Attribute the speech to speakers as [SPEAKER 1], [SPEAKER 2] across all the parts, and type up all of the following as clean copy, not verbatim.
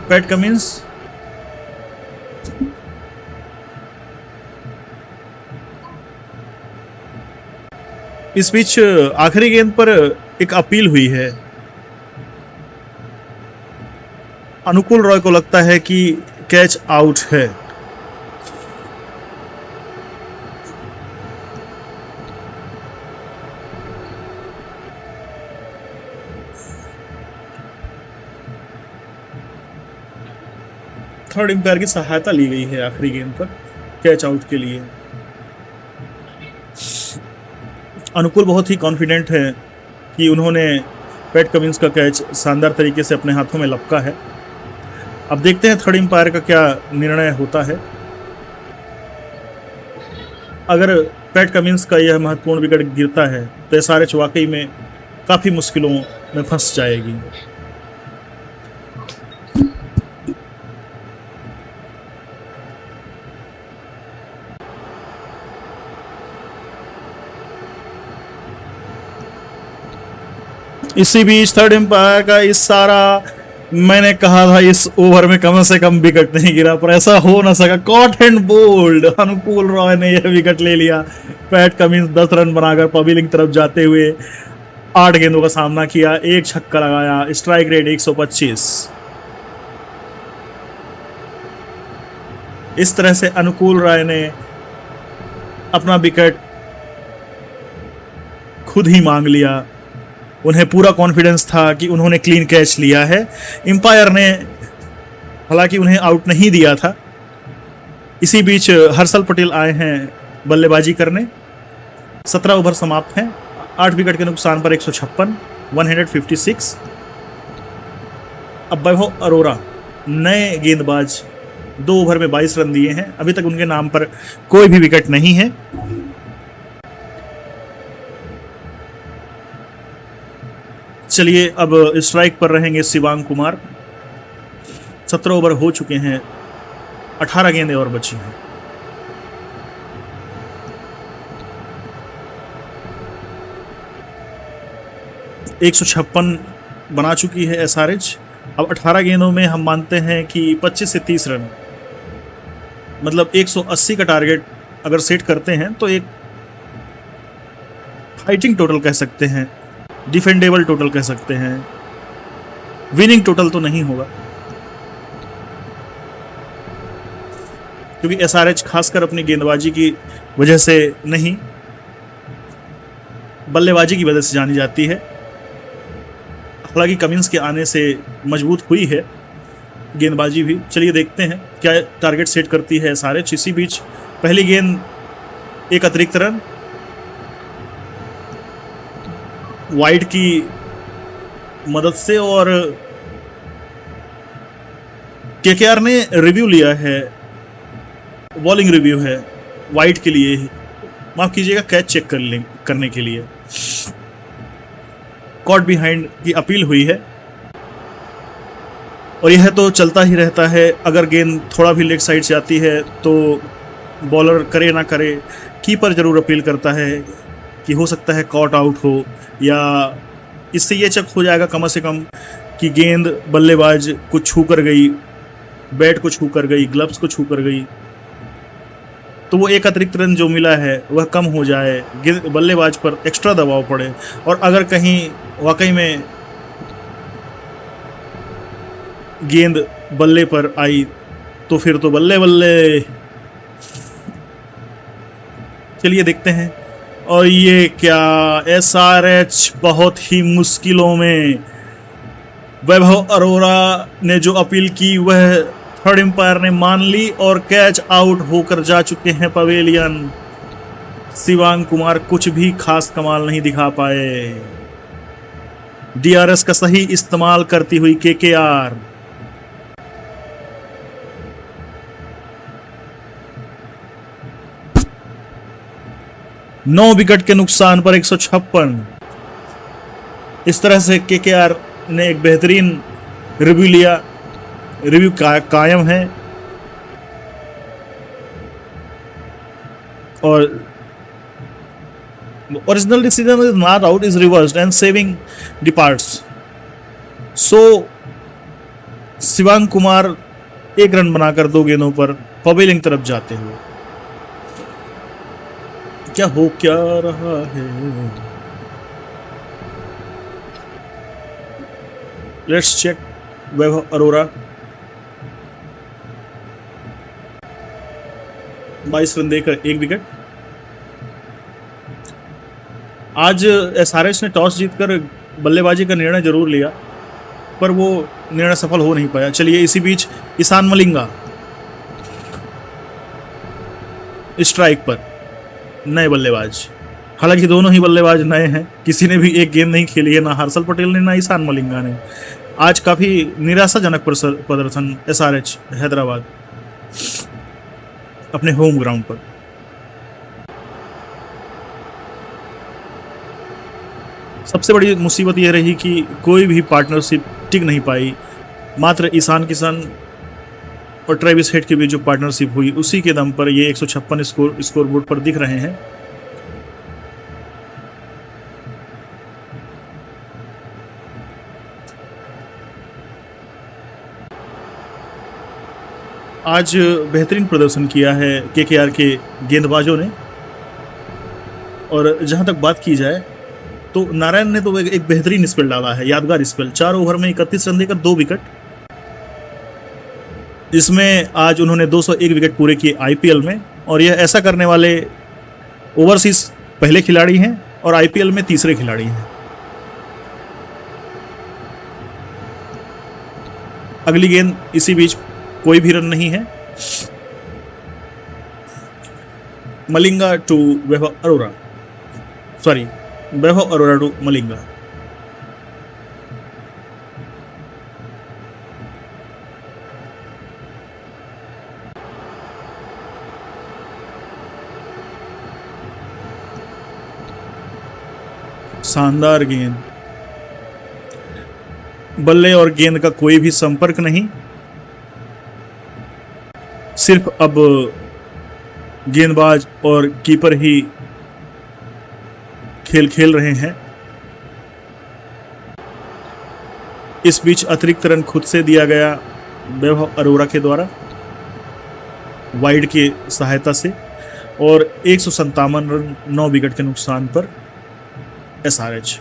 [SPEAKER 1] PAT Cummins इस बीच आखिरी गेंद पर एक अपील हुई है। अनुकूल रॉय को लगता है कि कैच आउट है। थर्ड एम्पायर की सहायता ली गई है आखिरी गेंद पर कैच आउट के लिए। अनुकूल बहुत ही कॉन्फिडेंट है कि उन्होंने पैट कमिंस का कैच शानदार तरीके से अपने हाथों में लपका है। अब देखते हैं थर्ड एम्पायर का क्या निर्णय होता है। अगर पैट कमिंस का यह महत्वपूर्ण विकेट गिरता है तो एसआरएच वाकई में काफ़ी मुश्किलों में फंस जाएगी। इसी बीच थर्ड एम्पायर का इशारा, मैंने कहा था इस ओवर में कम से कम विकेट नहीं गिरा, पर ऐसा हो ना सका। कॉट एंड बोल्ड, अनुकूल रॉय ने यह विकेट ले लिया। पैट कमिंस 10 रन बनाकर पवेलियन तरफ जाते हुए 8 गेंदों का सामना किया, एक छक्का लगाया, स्ट्राइक रेट 125। इस तरह से अनुकूल रॉय ने अपना विकेट खुद ही मांग लिया। उन्हें पूरा कॉन्फिडेंस था कि उन्होंने क्लीन कैच लिया है। एम्पायर ने हालांकि उन्हें आउट नहीं दिया था। इसी बीच हर्षल पटेल आए हैं बल्लेबाजी करने। 17 ओवर समाप्त हैं। 8 विकेट के नुकसान पर 156, 156। अब वैभव अरोरा नए गेंदबाज, 2 ओवर में 22 रन दिए हैं। अभी तक उनके नाम पर कोई भी विकेट नहीं है। चलिए अब स्ट्राइक पर रहेंगे शिवांग कुमार। 17 ओवर हो चुके हैं, 18 गेंदें और बची हैं। एक 156 बना चुकी है एसआरएच। अब 18 गेंदों में हम मानते हैं कि 25 से 30 रन, मतलब 180 का टारगेट अगर सेट करते हैं तो एक फाइटिंग टोटल कह सकते हैं, डिफेंडेबल टोटल कह सकते हैं। विनिंग टोटल तो नहीं होगा, क्योंकि एसआरएच खासकर अपनी गेंदबाजी की वजह से नहीं, बल्लेबाजी की वजह से जानी जाती है। हालांकि कमिंस के आने से मजबूत हुई है गेंदबाजी भी। चलिए देखते हैं क्या टारगेट सेट करती है एसआरएच। इसी बीच पहली गेंद एक अतिरिक्त रन, वाइड की मदद से, और केकेआर ने रिव्यू लिया है, बॉलिंग रिव्यू है वाइड के लिए, माफ कीजिएगा कैच चेक करने के लिए। कॉट बिहाइंड की अपील हुई है और यह तो चलता ही रहता है। अगर गेंद थोड़ा भी लेग साइड से आती है तो बॉलर करे ना करे, कीपर जरूर अपील करता है कि हो सकता है कॉट आउट हो, या इससे ये चेक हो जाएगा कम से कम कि गेंद बल्लेबाज को छू कर गई, बैट को छू कर गई, ग्लव्स को छू कर गई, तो वो एक अतिरिक्त रन जो मिला है वह कम हो जाए, बल्लेबाज पर एक्स्ट्रा दबाव पड़े। और अगर कहीं वाकई में गेंद बल्ले पर आई तो फिर तो बल्ले बल्ले। चलिए देखते हैं। और ये क्या, एसआरएच बहुत ही मुश्किलों में। वैभव अरोरा ने जो अपील की वह थर्ड एम्पायर ने मान ली और कैच आउट होकर जा चुके हैं पवेलियन। शिवांग कुमार कुछ भी खास कमाल नहीं दिखा पाए। डीआरएस का सही इस्तेमाल करती हुई केकेआर। नौ विकेट के नुकसान पर 156। इस तरह से केकेआर ने एक बेहतरीन रिव्यू लिया। रिव्यू कायम है और original decision is not out is reversed and saving departs. So Shivang Kumar 1 run बनाकर 2 गेंदों पर पवेलिंग तरफ जाते हुए। क्या हो क्या रहा है? Let's check Vaibhav Arora. 22 run देकर 1 विकेट। आज एसआरएच ने टॉस जीतकर बल्लेबाजी का निर्णय जरूर लिया, पर वो निर्णय सफल हो नहीं पाया। चलिए इसी बीच ईशान मलिंगा स्ट्राइक पर, नए बल्लेबाज। हालांकि दोनों ही बल्लेबाज नए हैं, किसी ने भी एक गेंद नहीं खेली है, ना हर्षल पटेल ने ना ईशान मलिंगा ने। आज काफी निराशाजनक प्रदर्शन एसआरएच हैदराबाद अपने होम ग्राउंड पर। सबसे बड़ी मुसीबत यह रही कि कोई भी पार्टनरशिप टिक नहीं पाई। मात्र ईशान किशन और ट्रेविस हेड के बीच जो पार्टनरशिप हुई, उसी के दम पर ये 156 स्कोर बोर्ड पर दिख रहे हैं। आज बेहतरीन प्रदर्शन किया है केकेआर के गेंदबाजों ने। और जहां तक बात की जाए तो नारायण ने तो एक बेहतरीन स्पेल डाला है, यादगार स्पेल। 4 ओवर में 31 रन देकर 2 विकेट। इसमें आज उन्होंने 201 विकेट पूरे किए आईपीएल में, और यह ऐसा करने वाले ओवरसीज पहले खिलाड़ी हैं और आईपीएल में तीसरे खिलाड़ी हैं। अगली गेंद इसी बीच कोई भी रन नहीं है। Malinga to Vaibhav Arora, sorry Vaibhav Arora to Malinga. शानदार गेंद, बल्ले और गेंद का कोई भी संपर्क नहीं, सिर्फ अब गेंदबाज और कीपर ही खेल रहे हैं। इस बीच अतिरिक्त रन खुद से दिया गया वैभव अरोरा के द्वारा वाइड की सहायता से, और 157 रन 9 विकेट के नुकसान पर एसआरएच।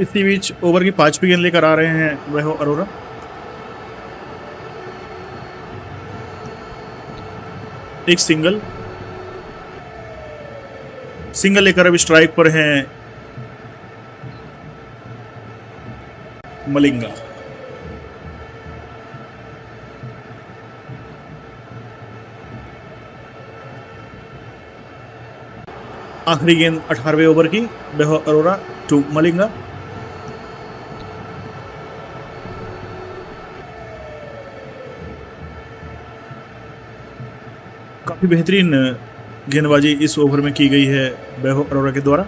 [SPEAKER 1] इसी बीच ओवर की 5वीं गेंद लेकर आ रहे हैं वैभव अरोरा। एक सिंगल लेकर अब स्ट्राइक पर हैं मलिंगा। आखिरी गेंद 18वें ओवर की, वैभव अरोरा टू मलिंगा। काफी बेहतरीन गेंदबाजी इस ओवर में की गई है वैभव अरोरा के द्वारा।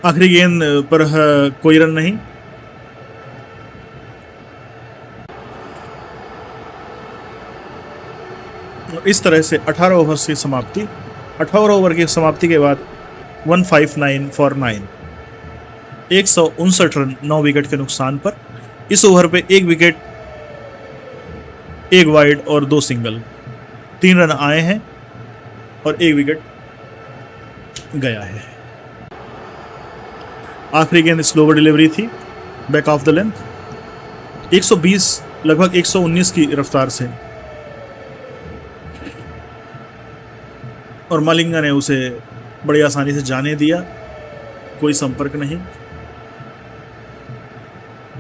[SPEAKER 1] आखिरी गेंद पर कोई रन नहीं। इस तरह से 18 ओवर की समाप्ति। 18 ओवर की समाप्ति के बाद 159 फॉर 9, 159 रन 9 विकेट के नुकसान पर। इस ओवर पे 1 विकेट, 1 वाइड और 2 सिंगल, 3 रन आए हैं और 1 विकेट गया है। आखिरी गेंद स्लोवर डिलीवरी थी, बैक ऑफ द लेंथ, 120 लगभग 119 की रफ्तार से। और मालिंगा ने उसे बड़ी आसानी से जाने दिया, कोई संपर्क नहीं।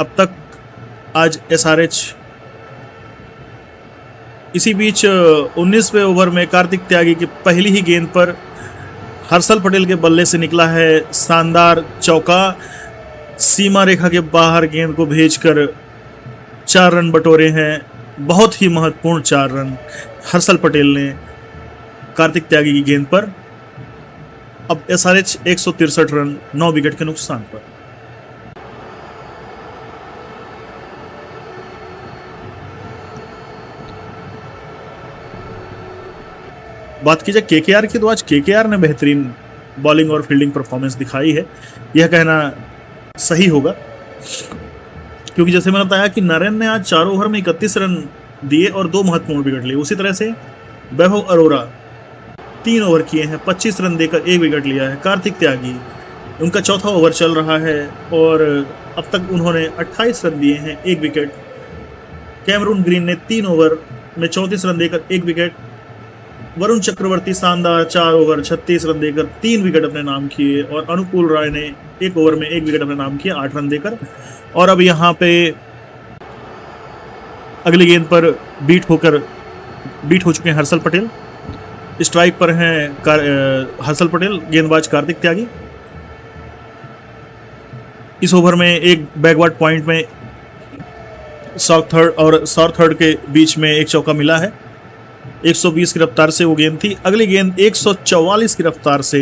[SPEAKER 1] अब तक आज एसआरएच इसी बीच 19वें ओवर में कार्तिक त्यागी की पहली ही गेंद पर हर्षल पटेल के बल्ले से निकला है शानदार चौका। सीमा रेखा के बाहर गेंद को भेजकर 4 रन बटोरे हैं, बहुत ही महत्वपूर्ण 4 रन हर्षल पटेल ने कार्तिक त्यागी की गेंद पर। अब एसआरएच 163 रन 9 विकेट के नुकसान पर। बात की जाए केकेआर की, तो आज केकेआर ने बेहतरीन बॉलिंग और फील्डिंग परफॉर्मेंस दिखाई है, यह कहना सही होगा, क्योंकि जैसे मैंने बताया कि नरेन ने आज 4 ओवर में 31 रन दिए और 2 महत्वपूर्ण विकेट लिए। उसी तरह से वैभव अरोरा 3 ओवर किए हैं, 25 रन देकर 1 विकेट लिया है। कार्तिक त्यागी उनका चौथा ओवर चल रहा है और अब तक उन्होंने 28 रन दिए हैं, 1 विकेट। कैमरून ग्रीन ने 3 ओवर में 34 रन देकर 1 विकेट। वरुण चक्रवर्ती शानदार 4 ओवर 36 रन देकर 3 विकेट अपने नाम किए और अनुकूल राय ने 1 ओवर में 1 विकेट अपने नाम किया 8 रन देकर। और अब यहाँ पे अगली गेंद पर बीट हो चुके हैं हर्षल पटेल। स्ट्राइक पर हैं हर्षल पटेल, गेंदबाज कार्तिक त्यागी। इस ओवर में एक बैकवर्ड पॉइंट में साउथ थर्ड के बीच में एक चौका मिला है। 120 की रफ्तार से वो गेंद थी। अगली गेंद 144 की रफ्तार से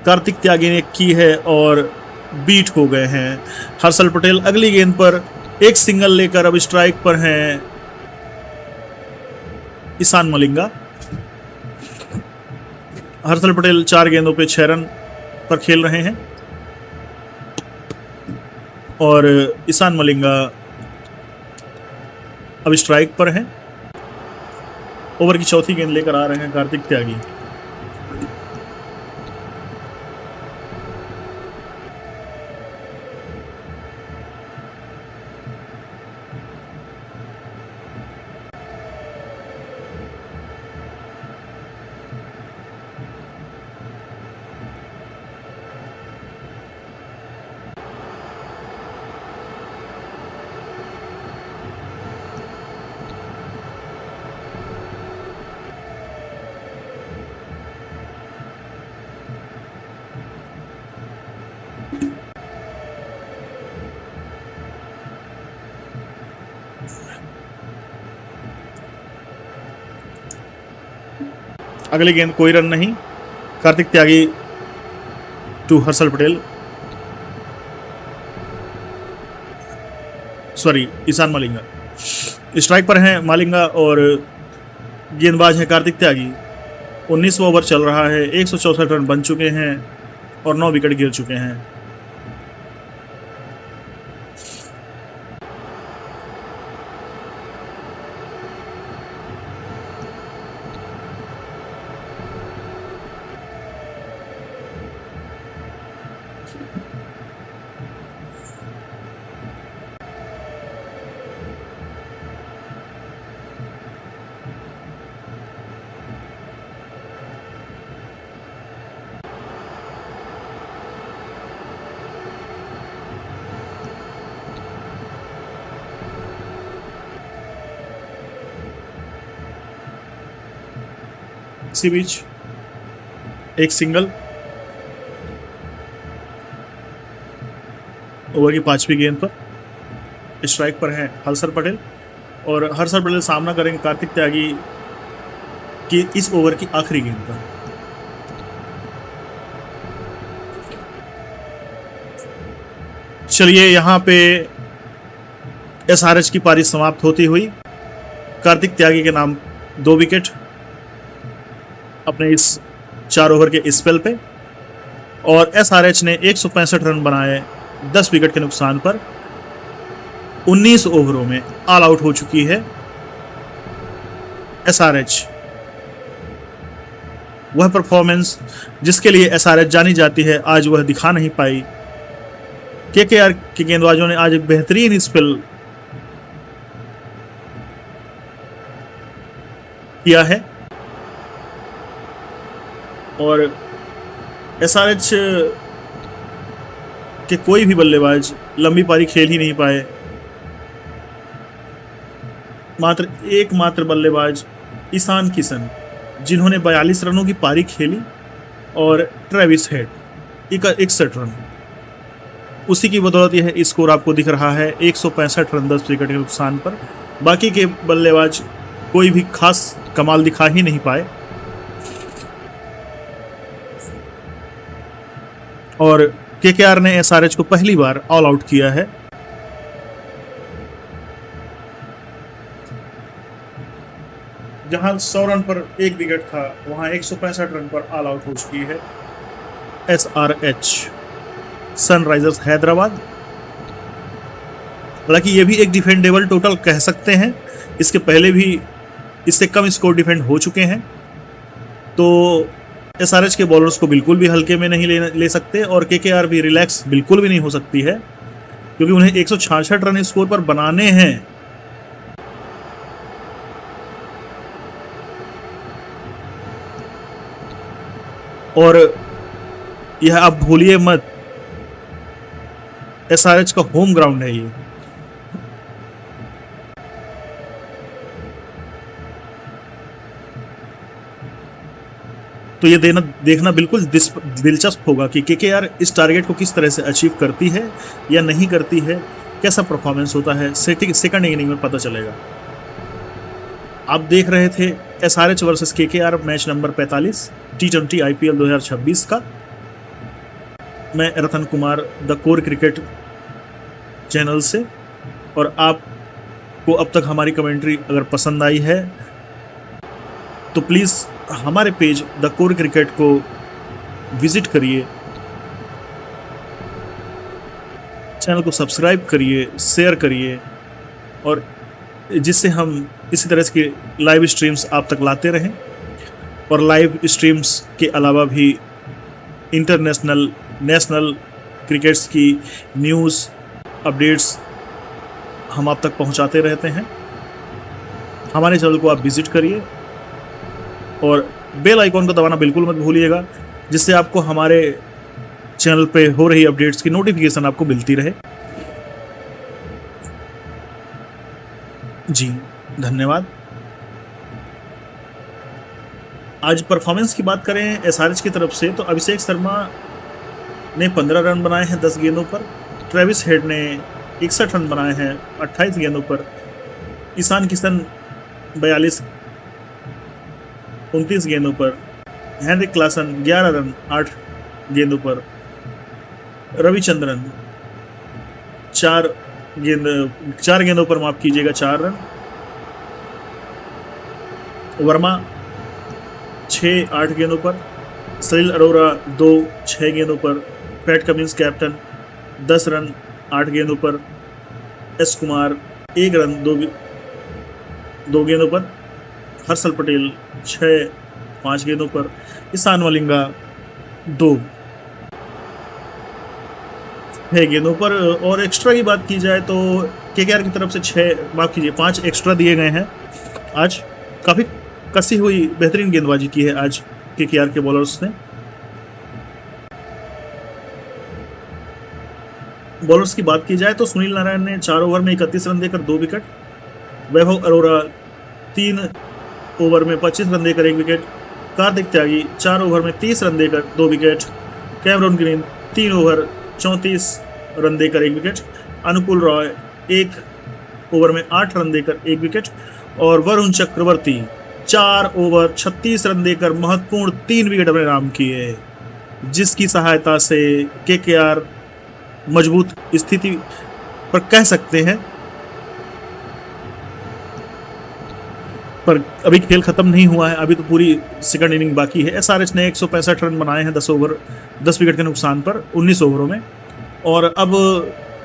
[SPEAKER 1] कार्तिक त्यागी ने की है और बीट हो गए हैं हर्षल पटेल। अगली गेंद पर एक सिंगल लेकर अब स्ट्राइक पर हैं ईशान मलिंगा। हर्षल पटेल 4 गेंदों पे 6 रन पर खेल रहे हैं और ईशान मलिंगा अब स्ट्राइक पर हैं। ओवर की चौथी गेंद लेकर आ रहे हैं कार्तिक त्यागी। अगली गेंद कोई रन नहीं। Kartik Tyagi to Harshal Patel, sorry Ishan Malinga. Strike पर हैं मालिंगा और गेंदबाज हैं कार्तिक त्यागी। 19वां ओवर चल रहा है, 164 रन बन चुके हैं और 9 विकेट गिर चुके हैं। इसी बीच एक सिंगल। ओवर की 5वीं गेंद पर स्ट्राइक पर हैं हर्षल पटेल और हर्षल पटेल सामना करेंगे कार्तिक त्यागी की इस ओवर की आखिरी गेंद पर। चलिए यहाँ पे एसआरएच की पारी समाप्त होती हुई कार्तिक त्यागी के नाम 2 विकेट अपने इस 4 ओवर के स्पेल पे और एसआरएच ने 165 रन बनाए 10 विकेट के नुकसान पर। 19 ओवरों में ऑल आउट हो चुकी है एसआरएच। वह परफॉर्मेंस जिसके लिए एसआरएच जानी जाती है आज वह दिखा नहीं पाई। केकेआर के गेंदबाजों ने आज एक बेहतरीन स्पेल किया है और एसआरएच के कोई भी बल्लेबाज लंबी पारी खेल ही नहीं पाए। मात्र एकमात्र बल्लेबाज ईशान किशन, जिन्होंने 42 रनों की पारी खेली, और ट्रेविस हेड 61 रन। उसी की बदौलत यह स्कोर आपको दिख रहा है 165 रन 10 विकेट के नुकसान पर। बाकी के बल्लेबाज कोई भी खास कमाल दिखा ही नहीं पाए। और केकेआर ने एसआरएच को पहली बार ऑल आउट किया है। जहां 100 रन पर एक विकेट था, वहां 165 रन पर ऑल आउट हो चुकी है एसआरएच, सनराइजर्स हैदराबाद। हालांकि ये भी एक डिफेंडेबल टोटल कह सकते हैं, इसके पहले भी इससे कम स्कोर डिफेंड हो चुके हैं। तो एसआरएच के बॉलर्स को बिल्कुल भी हल्के में नहीं ले सकते, और केकेआर भी रिलैक्स बिल्कुल भी नहीं हो सकती है, क्योंकि उन्हें 166 रन स्कोर पर बनाने हैं। और यह आप भूलिए मत, एसआरएच का होम ग्राउंड है ये। तो ये देखना बिल्कुल दिलचस्प होगा कि केकेआर इस टारगेट को किस तरह से अचीव करती है या नहीं करती है, कैसा परफॉर्मेंस होता है, सेकंड इनिंग में पता चलेगा। आप देख रहे थे SRH versus KKR match number 45 T20 IPL 2026 का। मैं Ratan Kumar, the core cricket channel से। और आपको अब तक हमारी कमेंट्री अगर पसंद आई है तो प्लीज़ हमारे पेज द कोर क्रिकेट को विजिट करिए, चैनल को सब्सक्राइब करिए, शेयर करिए, और जिससे हम इसी तरह के लाइव स्ट्रीम्स आप तक लाते रहें। और लाइव स्ट्रीम्स के अलावा भी इंटरनेशनल, नेशनल क्रिकेट्स की न्यूज़ अपडेट्स हम आप तक पहुंचाते रहते हैं। हमारे चैनल को आप विजिट करिए और बेल आइकॉन को दबाना बिल्कुल मत भूलिएगा, जिससे आपको हमारे चैनल पे हो रही अपडेट्स की नोटिफिकेशन आपको मिलती रहे। जी धन्यवाद। आज परफॉर्मेंस की बात करें एसआरएच की तरफ से, तो अभिषेक शर्मा ने 15 रन बनाए हैं 10 गेंदों पर। ट्रेविस हेड ने 61 रन बनाए हैं 28 गेंदों पर। ईशान किशन 42 29 गेंदों पर। हेनरिक क्लासन 11 रन 8 गेंदों पर। रविचंद्रन 4 गेंदों पर, माफ कीजिएगा, 4 रन। वर्मा 6-8 गेंदों पर। सलील अरोरा 2-6 गेंदों पर। पैट कमिंस कैप्टन 10 रन 8 गेंदों पर। एस कुमार 1 रन 2 गेंदों पर। हर्षल पटेल 6-5 गेंदों पर। ईशान मलिंगा 2-6 गेंदों पर। और एक्स्ट्रा की बात की जाए तो केकेआर की तरफ से 5 एक्स्ट्रा दिए गए हैं। आज काफ़ी कसी हुई बेहतरीन गेंदबाजी की है आज केकेआर के बॉलर्स ने। बॉलर्स की बात की जाए तो सुनील नारायण ने 4 ओवर में 31 रन देकर 2 विकेट। वैभव अरोरा 3 ओवर में 25 रन देकर 1 विकेट। कार्तिक त्यागी 4 ओवर में 30 रन देकर 2 wicket. Cameron green 3 over 34 run देकर 1 विकेट। अनुकूल रॉय 1 ओवर में 8 रन देकर 1 विकेट। और वरुण चक्रवर्ती 4 ओवर 36 रन देकर महत्वपूर्ण 3 विकेट अपने नाम किए, जिसकी सहायता से केकेआर मजबूत स्थिति पर कह सकते हैं। पर अभी खेल खत्म नहीं हुआ है, अभी तो पूरी सेकंड इनिंग बाकी है। एसआरएच ने 165 रन बनाए हैं 10 विकेट के नुकसान पर 19 ओवरों में, और अब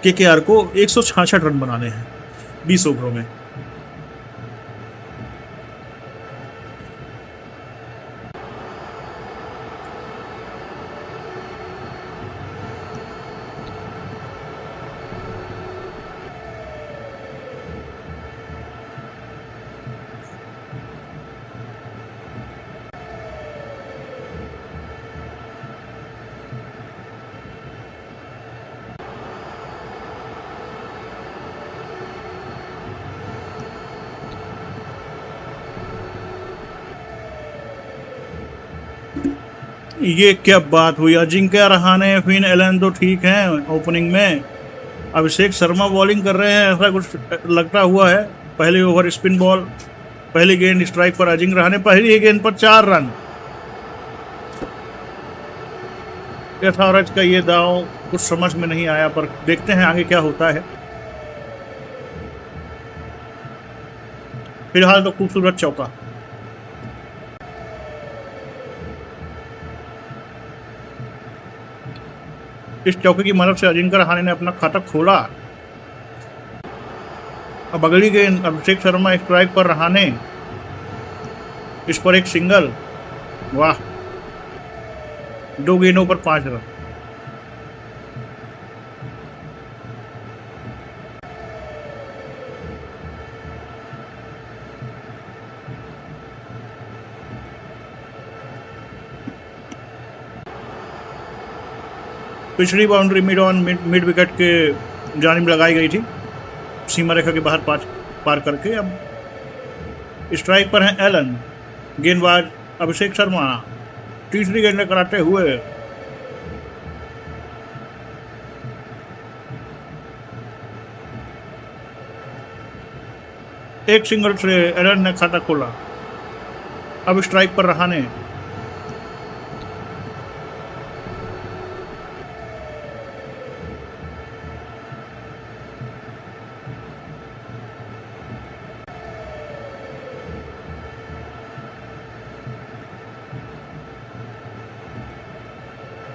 [SPEAKER 1] केकेआर को 166 रन बनाने हैं 20 ओवरों में। ये क्या बात हुई? अजिंक्य रहाणे, फिन एलन तो ठीक हैं ओपनिंग में, अभिषेक शर्मा बॉलिंग कर रहे हैं, ऐसा कुछ लगता हुआ है। पहली ओवर स्पिन बॉल, पहली गेंद स्ट्राइक पर अजिंक्य रहाणे, पहली ही गेंद पर 4 रन। यथारज का ये दांव कुछ समझ में नहीं आया, पर देखते हैं आगे क्या होता है। फिलहाल तो खूबसूरत चौका। इस चौके की मदद से अजिंक्य रहाणे ने अपना खाता खोला। अब अगली गेंद अभिषेक शर्मा स्ट्राइक पर, रहाणे इस पर एक सिंगल। वाह, 2 गेंदों पर 5 रन। पिछली बाउंड्री मिड विकेट के जानिब लगाई गई थी, सीमा रेखा के बाहर पार करके। अब स्ट्राइक पर हैं एलन, गेंदबाज अभिषेक शर्मा तीसरी गेंद कराते हुए। एक सिंगल से एलन ने खाता खोला। अब स्ट्राइक पर रहाणे,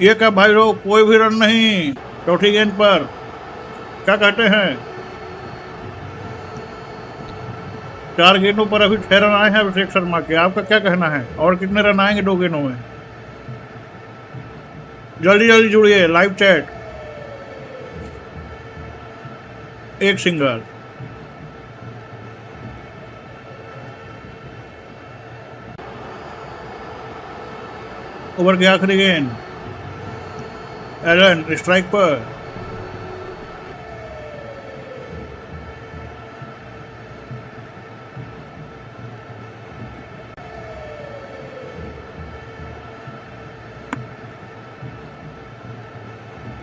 [SPEAKER 1] ये क्या भाई लोग, कोई भी रन नहीं चौथी गेंद पर। क्या कहते हैं? 4 गेंदों पर अभी 6 रन आए हैं अभिषेक शर्मा के। आपका क्या कहना है, और कितने रन आएंगे 2 गेंदों में? जल्दी जल्दी जुड़िए, लाइव चैट। एक सिंगल। ओवर की आखिरी गेंद, एलन स्ट्राइक पर।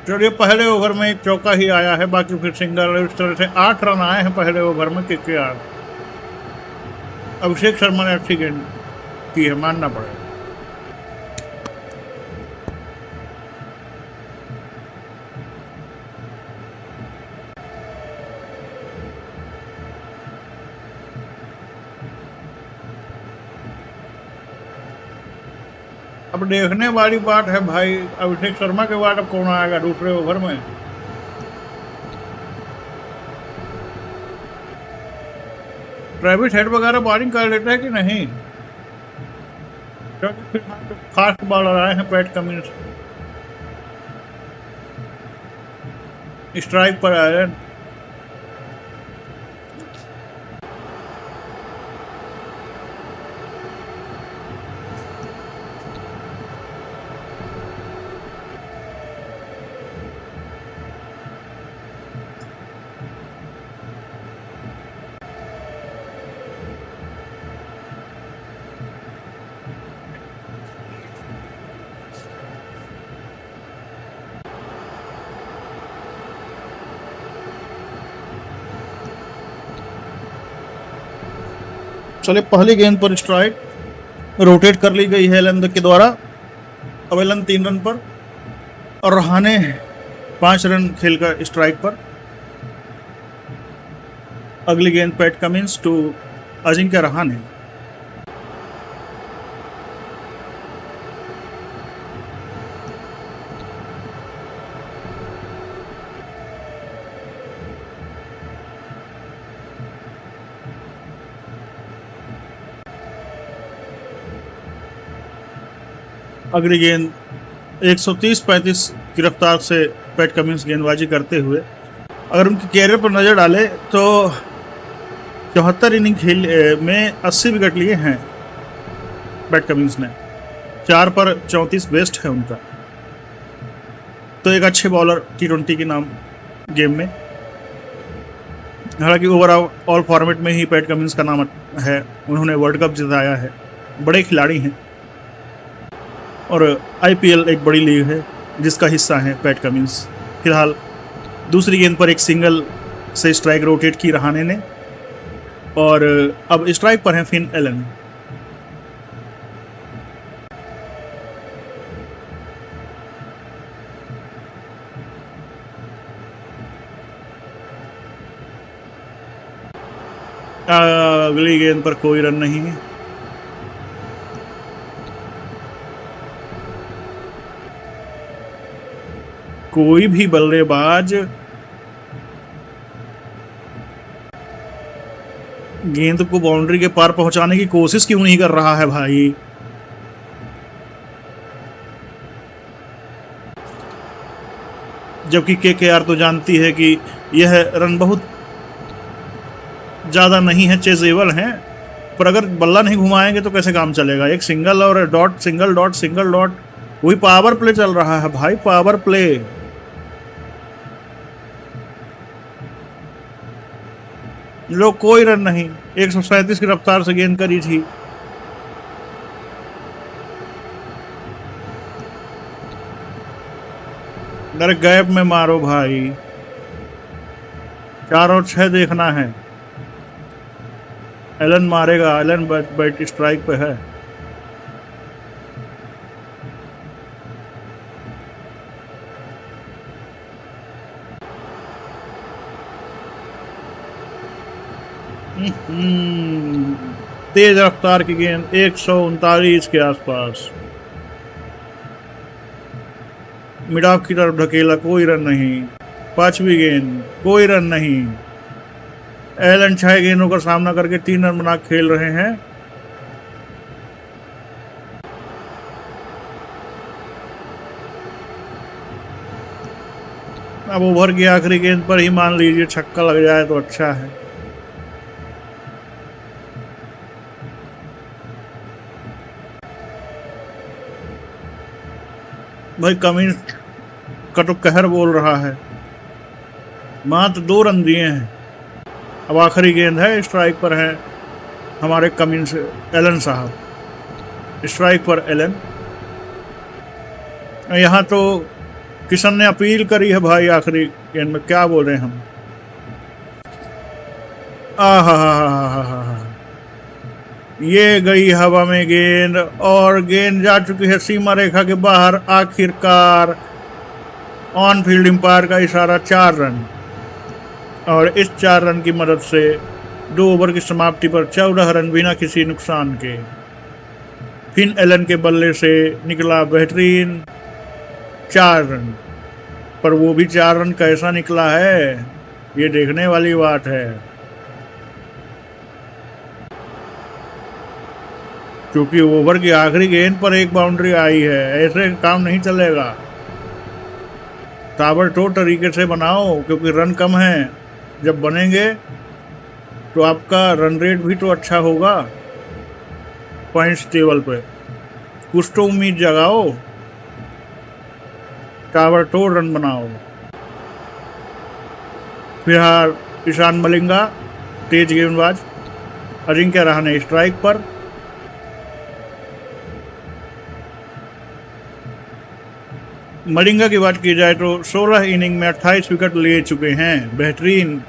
[SPEAKER 1] चलिए, पहले ओवर में एक चौका ही आया है, बाकी फिर सिंगल। इस तरह से 8 रन आए हैं पहले ओवर में KKR। अभिषेक शर्मा ने अच्छी गेंद की है, मानना पड़ेगा। अब देखने वाली बात है भाई, अभिषेक शर्मा के बाद अब कौन आएगा दूसरे ओवर में। ट्रेविस हेड वगैरह बॉलिंग कर लेते हैं कि नहीं, क्योंकि फिलहाल तो फास्ट बॉलर आए हैं। पैट कमिंस स्ट्राइक पर आए। चले, पहली गेंद पर स्ट्राइक रोटेट कर ली गई है एलन के द्वारा। अब एलन 3 रन पर और रहाणे 5 रन खेलकर स्ट्राइक पर। अगली गेंद Pat Cummins to Ajinkya Rahane. अगली गेंद 130-35 की रफ्तार से पैट कमिंस गेंदबाजी करते हुए। अगर उनके कैरियर पर नज़र डाले तो 74 इनिंग खेल में 80 विकेट लिए हैं पैट कमिंस ने। 4 पर 34 बेस्ट है उनका। तो एक अच्छे बॉलर T20 के नाम गेम में। हालांकि ओवरऑल फॉर्मेट में ही पैट कमिंस का नाम है, उन्होंने वर्ल्ड कप जिताया है, बड़े खिलाड़ी हैं। और आईपीएल एक बड़ी लीग है जिसका हिस्सा है पैट कमिंस। फिलहाल दूसरी गेंद पर एक सिंगल से स्ट्राइक रोटेट की रहाणे ने, और अब स्ट्राइक पर हैं फिन एलन। अगली गेंद पर कोई रन नहीं है। कोई भी बल्लेबाज गेंद को बाउंड्री के पार पहुंचाने की कोशिश क्यों नहीं कर रहा है भाई। जबकि केकेआर तो जानती है कि यह रन बहुत ज़्यादा नहीं है, चेजेबल हैं, पर अगर बल्ला नहीं घुमाएंगे तो कैसे काम चलेगा। एक सिंगल और dot, single dot, single dot, वही पावर प्ले चल रहा है भाई, पावर प्ले। लोग कोई रन नहीं, 137 की रफ्तार से गेंद करी थी। अरे गैप में मारो भाई, 4 और 6 देखना है। एलन मारेगा, एलन बैट स्ट्राइक पे है। तेज रफ्तार की गेंद 139 के आसपास, मिड ऑफ की तरफ ढकेला, कोई रन नहीं। 5वीं गेंद, कोई रन नहीं। एलन 6 गेंदों का सामना करके 3 रन बना खेल रहे हैं। अब ओवर की आखिरी गेंद पर ही मान लीजिए छक्का लग जाए तो अच्छा है। भाई कमिंस का तो कहर बोल रहा है, मात्र 2 रन दिए हैं। अब आखिरी गेंद है, स्ट्राइक पर है हमारे कमिंस, एलन साहब। स्ट्राइक पर एलन। यहाँ तो किशन ने अपील करी है भाई आखिरी गेंद में, क्या बोल रहे हैं हम। आहा, ये गई हवा में गेंद, और गेंद जा चुकी है सीमा रेखा के बाहर। आखिरकार ऑन फील्ड एम्पायर का इशारा, 4 रन। और इस 4 रन की मदद से 2 ओवर की समाप्ति पर 14 रन बिना किसी नुकसान के। फिन एलन के बल्ले से निकला बेहतरीन 4 रन, पर वो भी 4 रन कैसा निकला है, ये देखने वाली बात है। क्योंकि ओवर की आखिरी गेंद पर एक बाउंड्री आई है, ऐसे काम नहीं चलेगा। ताबड़तोड़ तरीके से बनाओ, क्योंकि रन कम है। जब बनेंगे तो आपका रन रेट भी तो अच्छा होगा पॉइंट्स टेबल पे। कुछ तो उम्मीद जगाओ, ताबड़तोड़ रन बनाओ। फिलहाल ईशान मलिंगा तेज गेंदबाज, अजिंक्य रहाणे स्ट्राइक पर। मलिंगा की बात की जाए तो 16 इनिंग में 28 विकेट ले चुके हैं, बेहतरीन।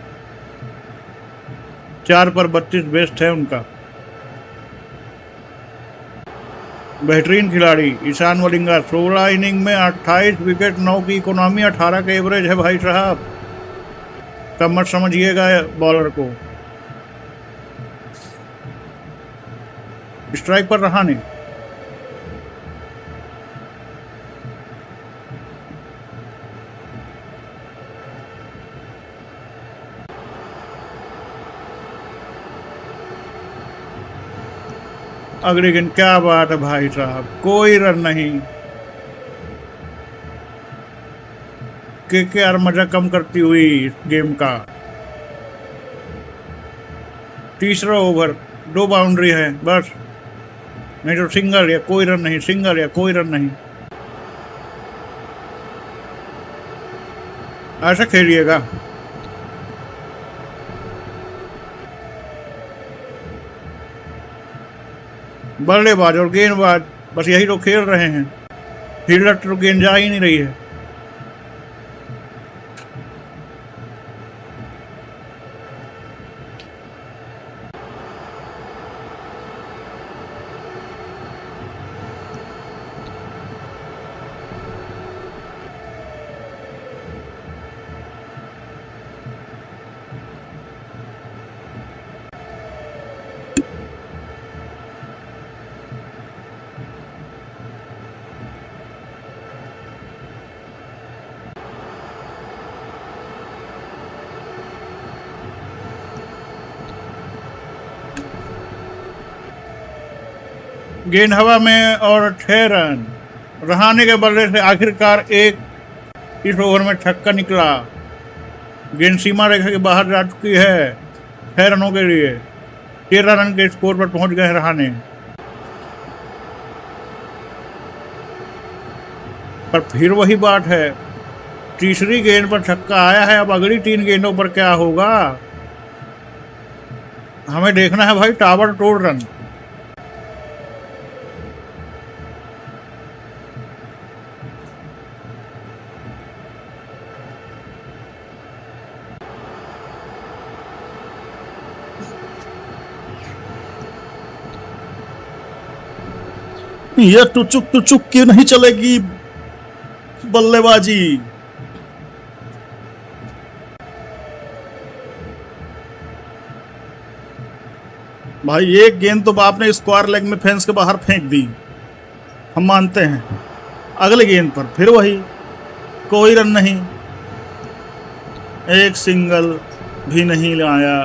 [SPEAKER 1] 4 पर 32 बेस्ट है उनका, बेहतरीन खिलाड़ी ईशान मलिंगा। 16 इनिंग में 28 विकेट, 9 की इकोनॉमी, 18 का एवरेज है भाई साहब। कम मत समझिएगा बॉलर को। स्ट्राइक पर रहाणे। अगली गेंद, क्या बात है भाई साहब, कोई रन नहीं। केकेआर मजा कम करती हुई गेम का। तीसरा ओवर, 2 बाउंड्री है बस, नहीं तो सिंगल या कोई रन नहीं, सिंगल या कोई रन नहीं। ऐसा खेलिएगा। बल्लेबाज और गेंदबाज बस यही लोग खेल रहे हैं।
[SPEAKER 2] फील्डर तो गेंद जा ही नहीं रही है। गेंद हवा में और 6 रन। रहाणे के बल्ले से आखिरकार एक इस ओवर में छक्का निकला। गेंद सीमा रेखा के बाहर जा चुकी है 6 रनों के लिए। 13 रन के स्कोर पर पहुंच गए रहाणे। पर फिर वही बात है, तीसरी गेंद पर छक्का आया है। अब अगली 3 गेंदों पर क्या होगा, हमें देखना है भाई। ताबड़तोड़ रन।
[SPEAKER 1] ये टुचुक क्यों नहीं चलेगी बल्लेबाजी। भाई एक गेंद तो आपने स्क्वायर लेग में फेंस के बाहर फेंक दी, हम मानते हैं। अगले गेंद पर फिर वही, कोई रन नहीं, एक सिंगल भी नहीं लाया।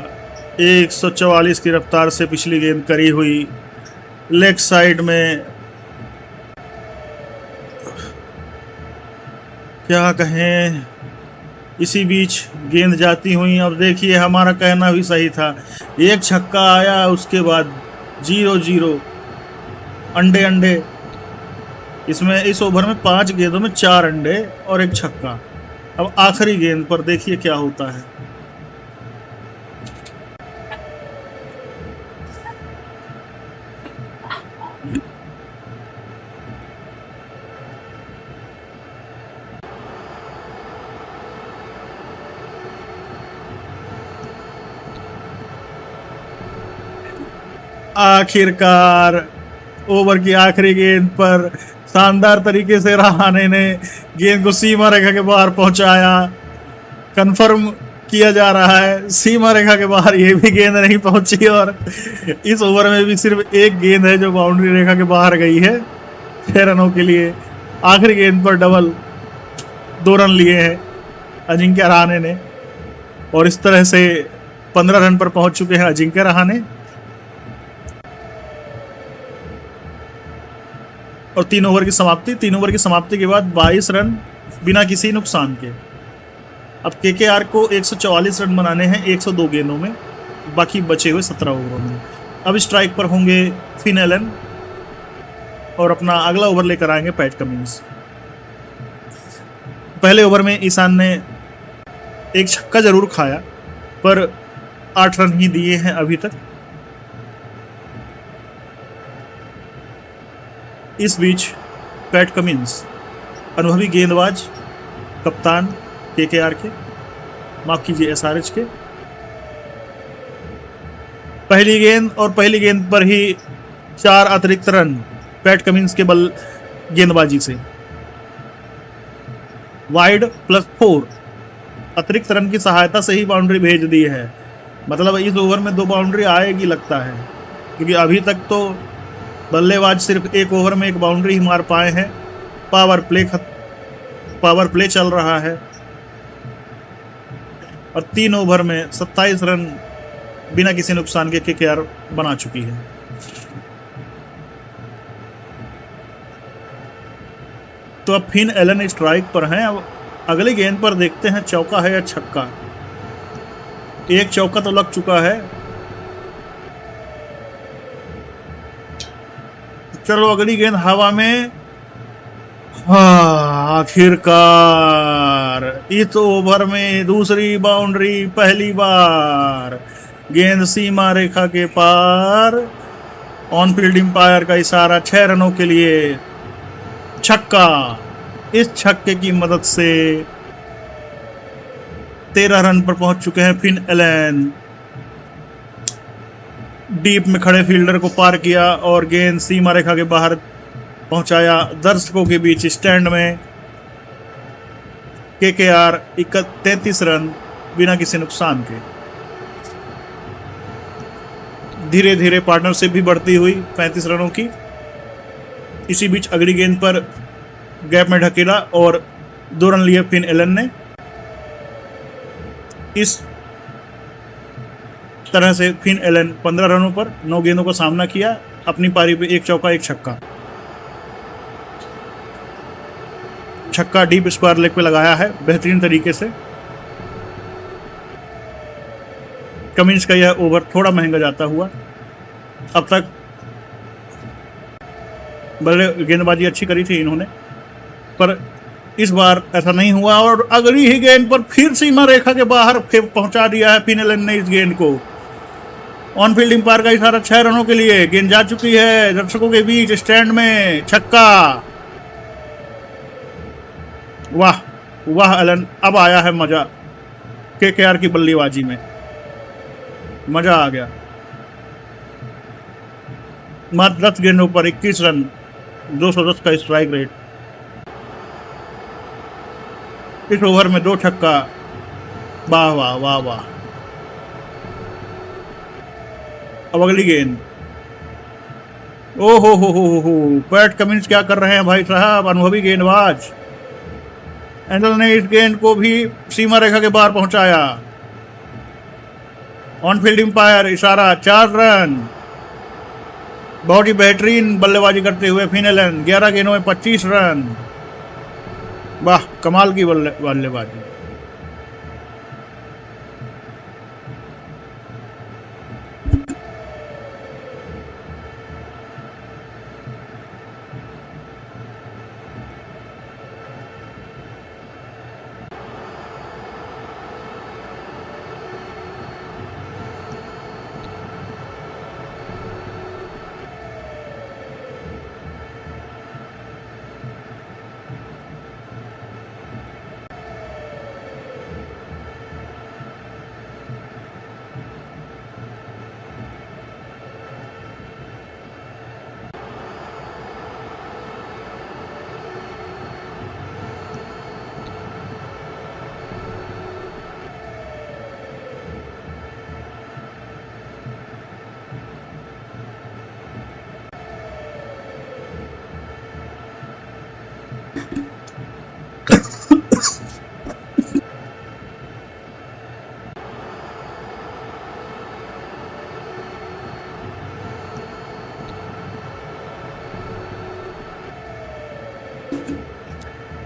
[SPEAKER 1] 144 की रफ्तार से पिछली गेंद करी हुई लेग साइड में, क्या कहें। इसी बीच गेंद जाती हुई, अब देखिए हमारा कहना भी सही था। एक छक्का आया, उसके बाद 0-0 अंडे अंडे। इसमें इस ओवर में 5 गेंदों में 4 अंडे और एक छक्का। अब आखिरी गेंद पर देखिए क्या होता है। आखिरकार ओवर की आखिरी गेंद पर शानदार तरीके से रहाणे ने गेंद को सीमा रेखा के बाहर पहुंचाया। कंफर्म किया जा रहा है सीमा रेखा के बाहर ये भी गेंद नहीं पहुंची, और इस ओवर में भी सिर्फ एक गेंद है जो बाउंड्री रेखा के बाहर गई है 6 रनों के लिए। आखिरी गेंद पर डबल 2 रन लिए हैं अजिंक्य रहाणे ने, और इस तरह से 15 रन पर पहुंच चुके हैं अजिंक्य रहाणे। और 3 ओवर की समाप्ति। 3 ओवर की समाप्ति के बाद 22 रन बिना किसी नुकसान के। अब केकेआर को 144 रन बनाने हैं 102 गेंदों में, बाकी बचे हुए 17 ओवरों में। अब स्ट्राइक पर होंगे फिन एलन और अपना अगला ओवर लेकर आएंगे पैट कमिंस। पहले ओवर में ईशान ने एक छक्का जरूर खाया, पर 8 रन ही दिए हैं अभी तक। इस बीच पैट कमिंस, अनुभवी गेंदबाज, कप्तान केकेआर के, माफ कीजिए एसआरएच के, पहली गेंद पर ही 4 अतिरिक्त रन पैट कमिंस के बल गेंदबाजी से। वाइड +4 अतिरिक्त रन की सहायता से ही बाउंड्री भेज दी है। मतलब इस ओवर में 2 बाउंड्री आएगी लगता है, क्योंकि अभी तक तो बल्लेबाज सिर्फ एक ओवर में 1 बाउंड्री ही मार पाए हैं। पावर प्ले चल रहा है और 3 ओवर में 27 रन बिना किसी नुकसान के केकेआर बना चुकी है। तो अब फिन एलन स्ट्राइक पर हैं। अब अगली गेंद पर देखते हैं चौका है या छक्का। एक चौका तो लग चुका है। चलो अगली गेंद हवा में। हाँ, आखिरकार इस ओवर में दूसरी बाउंड्री, पहली बार गेंद सीमा रेखा के पार। ऑन फील्ड अंपायर का इशारा 6 रनों के लिए। छक्का। इस छक्के की मदद से 13 रन पर पहुंच चुके हैं फिन एलन। डीप में खड़े फील्डर को पार किया और गेंद सीमा रेखा के बाहर पहुंचाया। दर्शकों के बीच स्टैंड में केकेआर 33 रन बिना किसी नुकसान के। धीरे धीरे पार्टनरशिप भी बढ़ती हुई 35 रनों की। इसी बीच अगली गेंद पर गैप में ढकेला और 2 रन लिए फिन एलन ने। इस तरह से फिन एलन 15 रनों पर 9 गेंदों का सामना किया। अपनी पारी पे 1 चौका 1 छक्का। छक्का डीप स्क्वायर लेग पे लगाया है बेहतरीन तरीके से। कमिंस का यह ओवर थोड़ा महंगा जाता हुआ। अब तक बल्ले गेंदबाजी अच्छी करी थी इन्होंने, पर इस बार ऐसा नहीं हुआ और अगली ही गेंद पर फिर सीमा रेखा के बाहर पहुंचा दिया है फिन एलन ने इस गेंद को। ऑन फील्ड अंपायर का इशारा 6 रनों के लिए। गेंद जा चुकी है दर्शकों के बीच स्टैंड में। छक्का। वाह वाह एलन, अब आया है मजा केकेआर की बल्लेबाजी में। मजा आ गया। मात्र 10 गेंदों पर 21 रन, 210 का स्ट्राइक रेट। इस ओवर में 2 छक्का। वाह वाह वाह वाह। अब अगली गेंद। ओ हो पैट कमिंस क्या कर रहे हैं भाई साहब, अनुभवी गेंदबाज। एंडल ने इस गेंद को भी सीमा रेखा के बाहर पहुंचाया। ऑन फील्ड अंपायर इशारा 4 रन। बहुत ही बेहतरीन बल्लेबाजी करते हुए फिन एलन 11 गेंदों में 25 रन। वाह कमाल की बल्लेबाजी।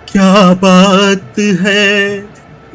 [SPEAKER 1] क्या बात है